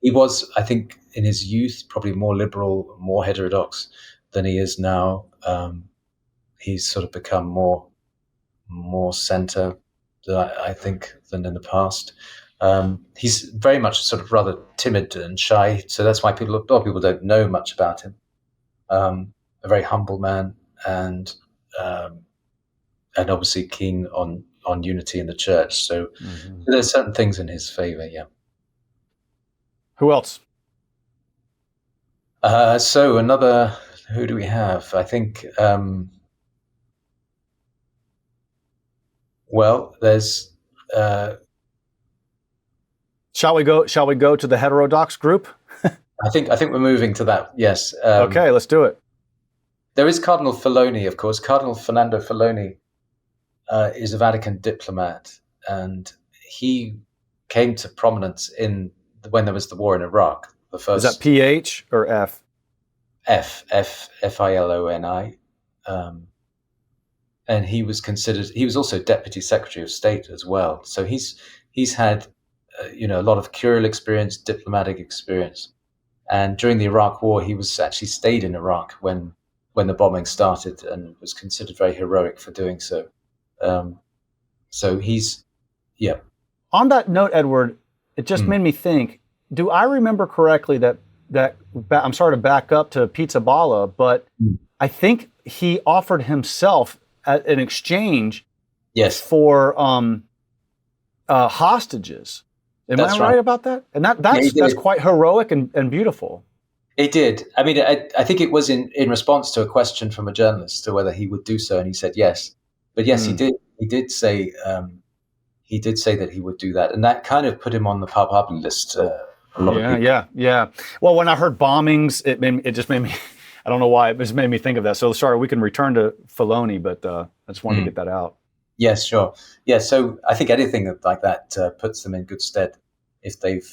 He was, I think, in his youth, probably more liberal, more heterodox than he is now. He's sort of become more center, I think, than in the past. He's very much sort of rather timid and shy, so that's why a lot of people don't know much about him. A very humble man, and obviously keen on unity in the church. So there's certain things in his favor. Yeah. Who else? So another. Who do we have? I think. Well, there's. Shall we go to the heterodox group? I think we're moving to that. Yes. Okay, let's do it. There is Cardinal Filoni, of course. Cardinal Fernando Filoni is a Vatican diplomat, and he came to prominence when there was the war in Iraq. The first. Is that PH or F? Filoni. And he was also Deputy Secretary of State as well. So he's had, a lot of curial experience, diplomatic experience. And during the Iraq War, he was actually stayed in Iraq when the bombing started, and was considered very heroic for doing so. So he's, yeah. On that note, Edward, it just made me think, do I remember correctly that I'm sorry to back up to Pizzaballa, but I think he offered himself in exchange for hostages. Am I right about that? And that's quite heroic and beautiful. It did. I mean, I think it was in response to a question from a journalist to whether he would do so, and he said yes. But yes, he did. He did say that he would do that, and that kind of put him on the Papabili list. Yeah. Well, when I heard bombings, it just made me. I don't know why, it just made me think of that. So sorry, we can return to Filoni, but I just wanted to get that out. Yes, sure. Yeah, so I think anything like that puts them in good stead if they've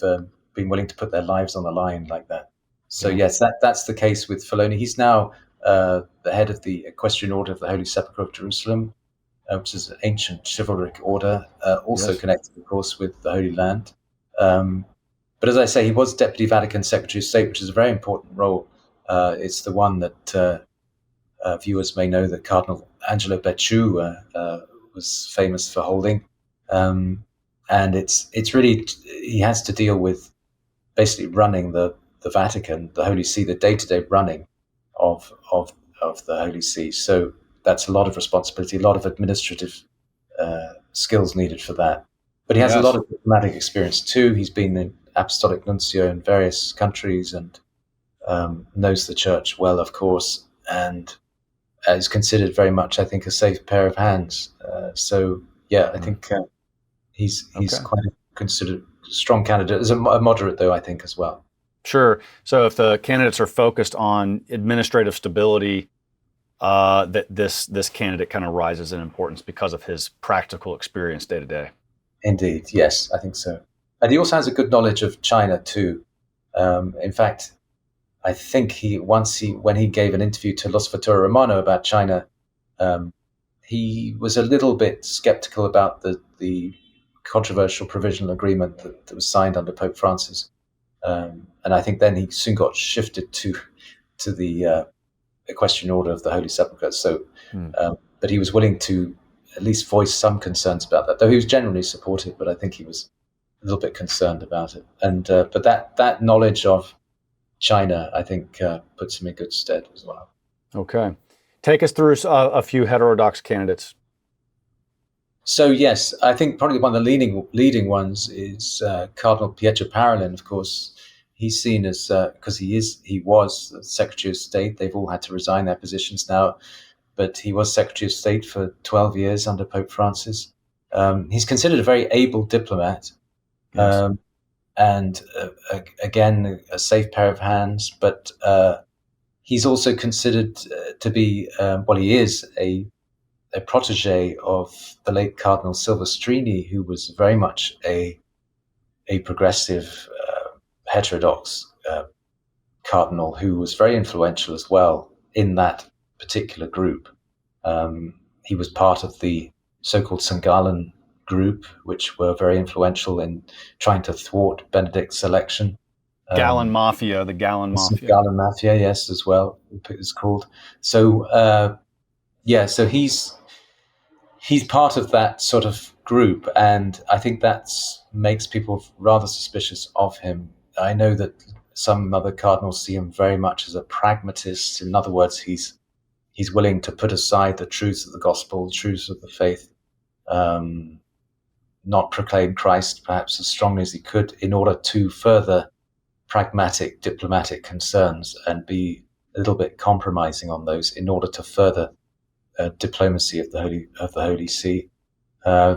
been willing to put their lives on the line like that. So yes, that's the case with Filoni. He's now the head of the Equestrian Order of the Holy Sepulchre of Jerusalem, which is an ancient chivalric order, also connected, of course, with the Holy Land. But as I say, he was Deputy Vatican Secretary of State, which is a very important role. It's the one that viewers may know that Cardinal Angelo Becciu was famous for holding. And it's really, he has to deal with basically running the Vatican, the Holy See, the day-to-day running of the Holy See. So that's a lot of responsibility, a lot of administrative skills needed for that. But he has a lot of diplomatic experience too. He's been an apostolic nuncio in various countries and knows the church well, of course, and is considered very much, I think, a safe pair of hands. I think he's quite considered a strong candidate. As a moderate, though, I think, as well. Sure. So if the candidates are focused on administrative stability, that this candidate kind of rises in importance because of his practical experience day to day. Indeed, yes, I think so. And he also has a good knowledge of China too. In fact, I think when he gave an interview to Los Futura Romano about China, he was a little bit skeptical about the controversial provisional agreement that was signed under Pope Francis, and I think then he soon got shifted to the equestrian order of the Holy Sepulchre. So, but he was willing to at least voice some concerns about that, though he was generally supportive. But I think he was a little bit concerned about it. And but that knowledge of China, I think, puts him in good stead as well. Okay, take us through a few heterodox candidates. So yes, I think probably one of the leading ones is Cardinal Pietro Parolin. Of course, he's seen as because he was the Secretary of State. They've all had to resign their positions now, but he was Secretary of State for 12 years under Pope Francis. He's considered a very able diplomat, yes. And again, a safe pair of hands. But he's also considered to be, he is a protege of the late Cardinal Silvestrini, who was very much a progressive heterodox cardinal who was very influential as well in that particular group. He was part of the so-called St. Gallen group, which were very influential in trying to thwart Benedict's election. Gallen Mafia, the Gallen Mafia. Gallen Mafia, yes, as well, it's called. So, so he's part of that sort of group, and I think that makes people rather suspicious of him. I know that some other cardinals see him very much as a pragmatist. In other words, he's willing to put aside the truths of the gospel, the truths of the faith, not proclaim Christ perhaps as strongly as he could in order to further pragmatic diplomatic concerns and be a little bit compromising on those in order to further diplomacy of the Holy See.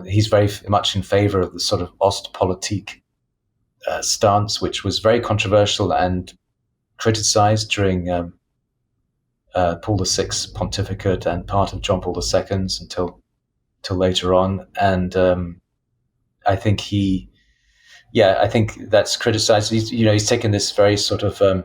He's very much in favor of the sort of Ostpolitik stance, which was very controversial and criticized during Paul VI's pontificate and part of John Paul II's until later on. And I think I think that's criticized. He's taken this very sort of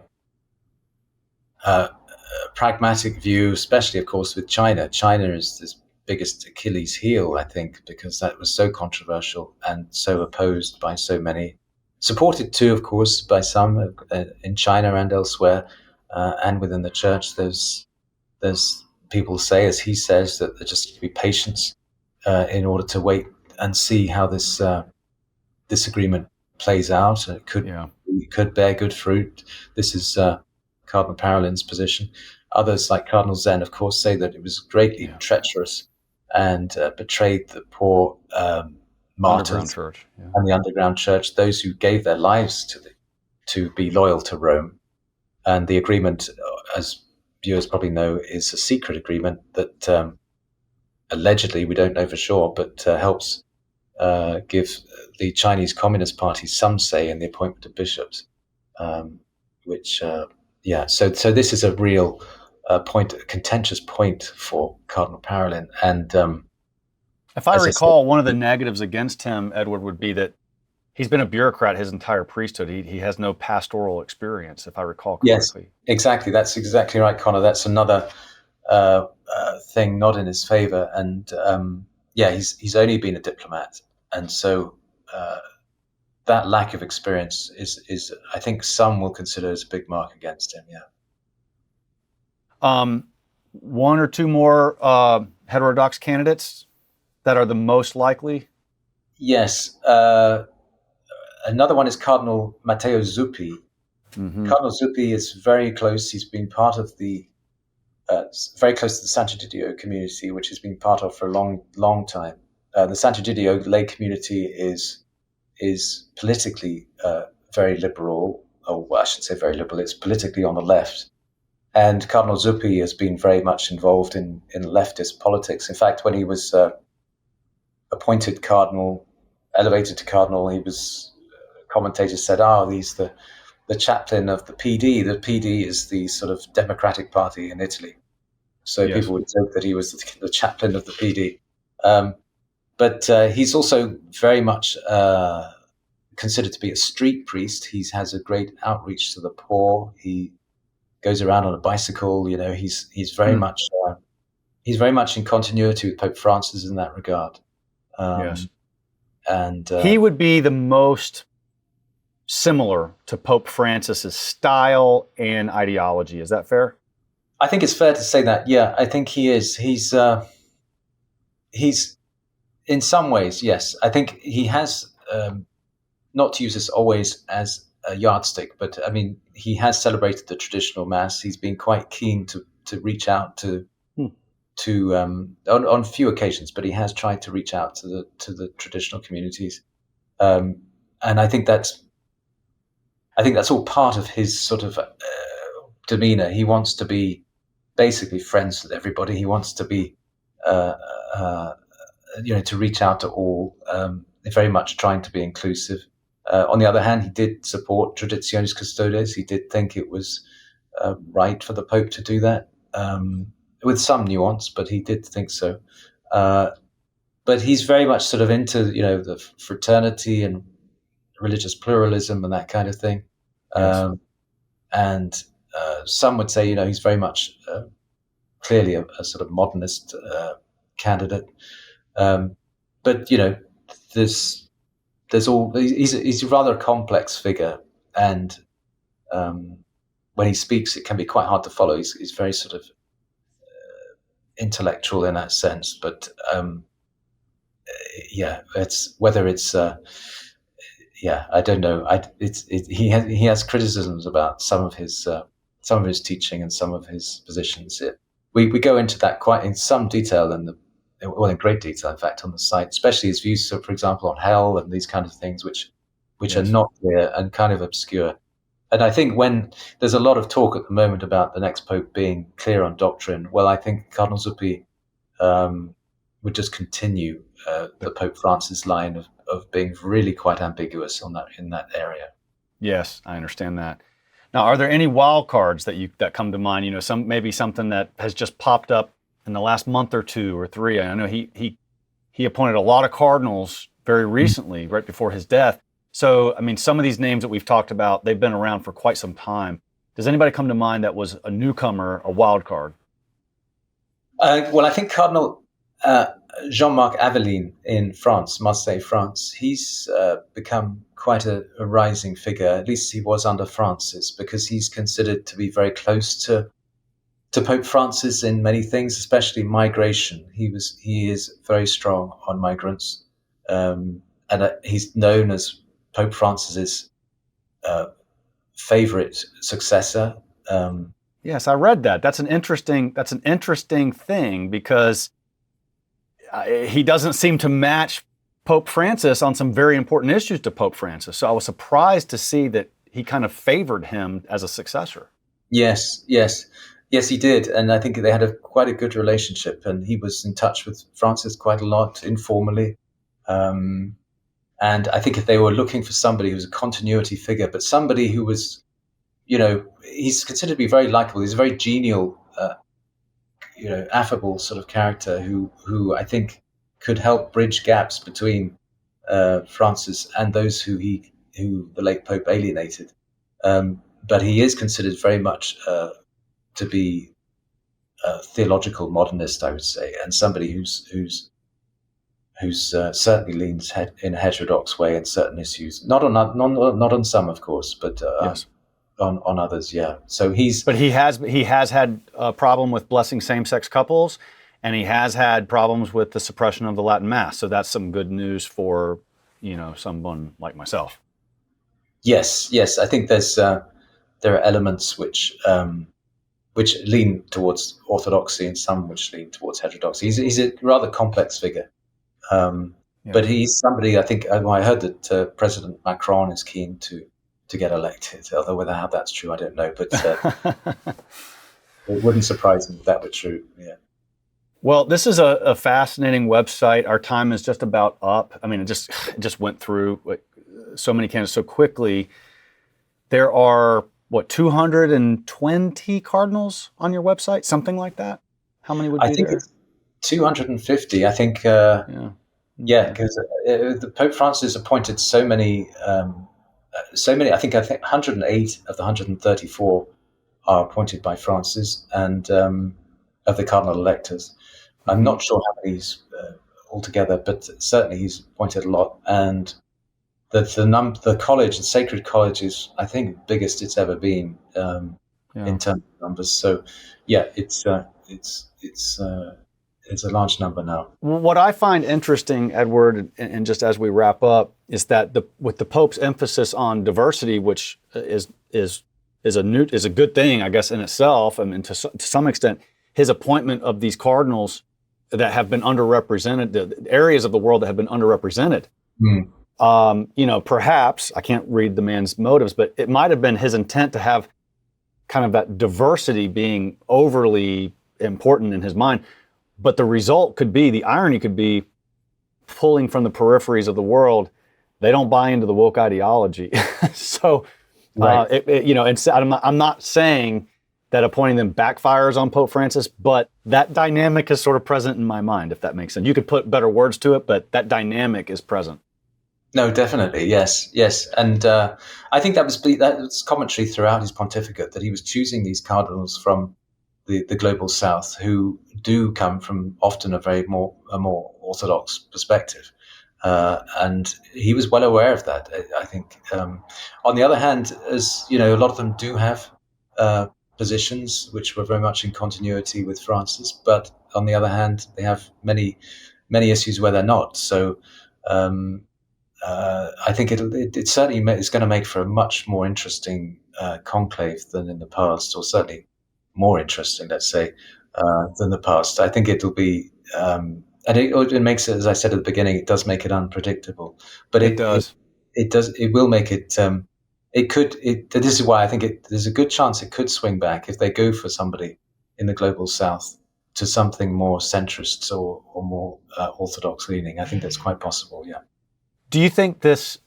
pragmatic view, especially, of course, with China. China is this biggest Achilles heel, I think, because that was so controversial and so opposed by so many, supported too, of course, by some in China and elsewhere, and within the church. There's people say, as he says, that there just to be patience in order to wait and see how this agreement plays out. It could bear good fruit. This is Cardinal Parolin's position. Others, like Cardinal Zen, of course, say that it was greatly treacherous and betrayed the poor martyrs and the underground church, those who gave their lives to be loyal to Rome. And the agreement, as viewers probably know, is a secret agreement that allegedly, we don't know for sure, but helps give the Chinese Communist Party some say in the appointment of bishops, So this is a real a contentious point for Cardinal Parolin. And if I recall, one of the negatives against him, Edward, would be that he's been a bureaucrat his entire priesthood. He has no pastoral experience, if I recall correctly. Yes, exactly. That's exactly right, Conor. That's another thing not in his favor. And he's only been a diplomat, and so that lack of experience is I think some will consider as a big mark against him. Yeah. One or two more heterodox candidates that are the most likely? Yes. Another one is Cardinal Matteo Zuppi. Mm-hmm. Cardinal Zuppi is very close. He's been part of the very close to the Sant'Egidio community, which has been part of for a long, long time. The Sant'Egidio lay community is politically very liberal, or I should say very liberal. It's politically on the left. And Cardinal Zuppi has been very much involved in leftist politics. In fact, when he was appointed cardinal, elevated to cardinal, commentators said, he's the chaplain of the PD. The PD is the sort of Democratic Party in Italy. So yes. People would joke that he was the chaplain of the PD. but he's also very much considered to be a street priest. He has a great outreach to the poor. He goes around on a bicycle. He's very much in continuity with Pope Francis in that regard. Yes, and he would be the most similar to Pope Francis's style and ideology. Is that fair? I think it's fair to say that. Yeah, I think he is. He's in some ways, yes. I think he has, not to use this always as a yardstick, but I mean, he has celebrated the traditional mass. He's been quite keen to reach out to on few occasions, but he has tried to reach out to the traditional communities, and I think that's all part of his sort of demeanor. He wants to be basically friends with everybody. He wants to be, to reach out to all, very much trying to be inclusive. On the other hand, he did support Traditionis Custodes. He did think it was right for the Pope to do that, with some nuance, but he did think so. But he's very much sort of into, the fraternity and religious pluralism and that kind of thing. Yes. And some would say, he's very much clearly a sort of modernist candidate. But there's he's a rather complex figure, and when he speaks, it can be quite hard to follow. He's very sort of intellectual in that sense, but it's whether it's I don't know. He has criticisms about some of his teaching and some of his positions. We go into that quite in some detail in great detail, in fact, on the site, especially his views, so, for example, on hell and these kind of things, which Yes. are not clear and kind of obscure. And I think when there's a lot of talk at the moment about the next Pope being clear on doctrine, well, I think Cardinal Zuppi would just continue the Pope Francis line of being really quite ambiguous in that area. Yes, I understand that. Now, are there any wild cards that come to mind? Maybe something that has just popped up in the last month or two or three. I know he appointed a lot of cardinals very recently, right before his death. So, I mean, some of these names that we've talked about, they've been around for quite some time. Does anybody come to mind that was a newcomer, a wild card? Well, I think Cardinal Jean-Marc Aveline in France, Marseille, France, he's become quite a rising figure. At least he was under Francis, because he's considered to be very close to Pope Francis in many things, especially migration. He is very strong on migrants, and he's known as Pope Francis's favorite successor. Yes, I read that. That's an interesting thing, because he doesn't seem to match Pope Francis on some very important issues to Pope Francis. So I was surprised to see that he kind of favored him as a successor. Yes, he did. And I think they had quite a good relationship, and he was in touch with Francis quite a lot informally. And I think if they were looking for somebody who was a continuity figure, but somebody who was, he's considered to be very likable. He's a very genial, affable sort of character who I think could help bridge gaps between Francis and those who the late Pope alienated. But he is considered very much to be a theological modernist, I would say, and somebody who's certainly leans in a heterodox way in certain issues. Not on some, of course, but yes. on others, yeah. So he has had a problem with blessing same-sex couples, and he has had problems with the suppression of the Latin Mass. So that's some good news for someone like myself. Yes. I think there are elements which lean towards orthodoxy and some which lean towards heterodoxy. He's a rather complex figure. But he's somebody, I think, I heard that President Macron is keen to get elected, although whether how that's true, I don't know. But it wouldn't surprise me if that were true. Yeah. Well, this is a fascinating website. Our time is just about up. I mean, it just went through so many candidates so quickly. There are, 220 cardinals on your website? Something like that? How many would be there? I think it's 250. I think Yeah, because the Pope Francis appointed so many. I think 108 of the 134 are appointed by Francis, and of the cardinal electors. I'm not sure how many altogether, but certainly he's appointed a lot. And the college, the Sacred College, is, I think, biggest it's ever been in terms of numbers. So, yeah, it's a large number now. What I find interesting, Edward, and just as we wrap up, is that with the Pope's emphasis on diversity, which is a good thing, I guess, in itself. I mean, to some extent, his appointment of these cardinals that have been underrepresented, the areas of the world that have been underrepresented. Perhaps, I can't read the man's motives, but it might have been his intent to have kind of that diversity being overly important in his mind. But the result could be, the irony could be, pulling from the peripheries of the world. They don't buy into the woke ideology. So, right. I'm not saying that appointing them backfires on Pope Francis, but that dynamic is sort of present in my mind, if that makes sense. You could put better words to it, but that dynamic is present. No, definitely, yes. And I think that was commentary throughout his pontificate, that he was choosing these cardinals from the global south, who do come from often a more Orthodox perspective. And he was well aware of that, I think. On the other hand, as you know, a lot of them do have positions which were very much in continuity with Francis, but on the other hand, they have many issues where they're not. So I think it certainly is going to make for a much more interesting conclave than in the past, or certainly more interesting, let's say, than the past. I think it'll be, and it makes it, as I said at the beginning, it does make it unpredictable. But it does. It will make it. This is why I think there's a good chance it could swing back if they go for somebody in the global south to something more centrist or more Orthodox leaning. I think that's quite possible. Yeah. Do you think this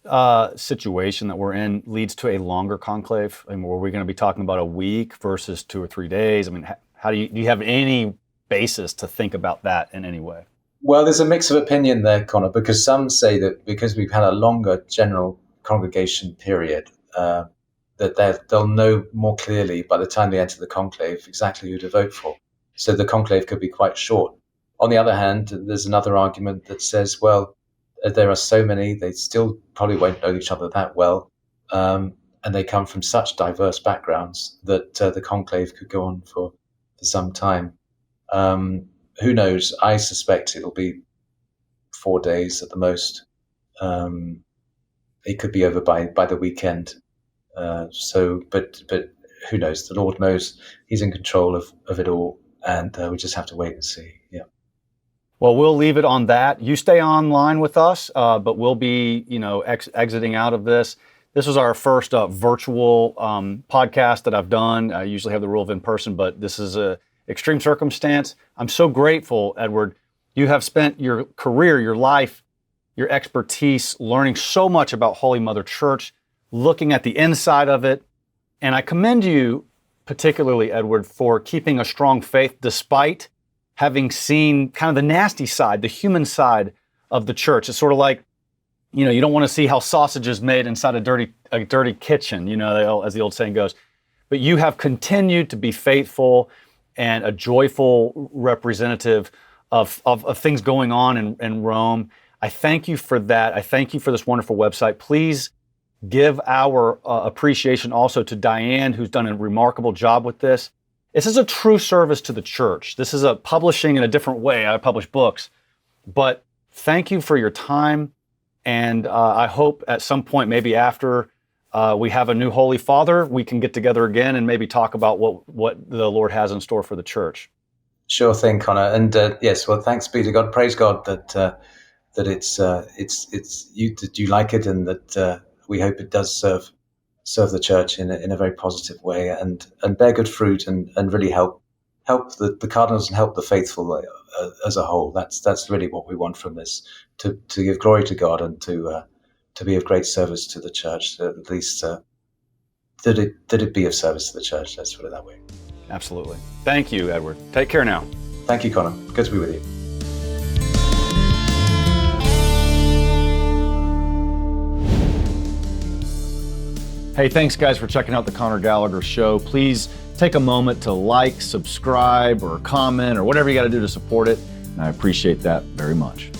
situation that we're in leads to a longer conclave? I mean, were we going to be talking about a week versus 2 or 3 days? I mean, do you have any basis to think about that in any way? Well, there's a mix of opinion there, Conor, because some say that because we've had a longer general congregation period, that they'll know more clearly by the time they enter the conclave exactly who to vote for. So the conclave could be quite short. On the other hand, there's another argument that says, well, there are so many, they still probably won't know each other that well, and they come from such diverse backgrounds that the conclave could go on for some time. Who knows? I suspect it'll be 4 days at the most. It could be over by the weekend. But who knows? The Lord knows. He's in control of it all, and we just have to wait and see. Yeah. Well, we'll leave it on that. You stay online with us, but we'll be, exiting out of this. This was our first virtual podcast that I've done. I usually have the rule of in-person, but this is a extreme circumstance. I'm so grateful, Edward. You have spent your career, your life, your expertise learning so much about Holy Mother Church, looking at the inside of it. And I commend you particularly, Edward, for keeping a strong faith despite having seen kind of the nasty side, the human side of the church. It's sort of like, you don't want to see how sausage is made inside a dirty kitchen, as the old saying goes. But you have continued to be faithful and a joyful representative of things going on in Rome. I thank you for that. I thank you for this wonderful website. Please give our appreciation also to Diane, who's done a remarkable job with this. This is a true service to the church. This is a publishing in a different way. I publish books. But thank you for your time. And I hope at some point, maybe after we have a new Holy Father, we can get together again and maybe talk about what the Lord has in store for the church. Sure thing, Conor. And yes, well, thanks be to God. Praise God that it's you like it, and that we hope it does serve the church in a very positive way, and bear good fruit, and really help the cardinals and help the faithful as a whole. That's really what we want from this, to give glory to God and to be of great service to the church, at least that it be of service to the church. Let's put it that way. Absolutely. Thank you, Edward. Take care now. Thank you, Conor. Good to be with you. Hey, thanks guys for checking out the Conor Gallagher Show. Please take a moment to like, subscribe, or comment, or whatever you got to do to support it. And I appreciate that very much.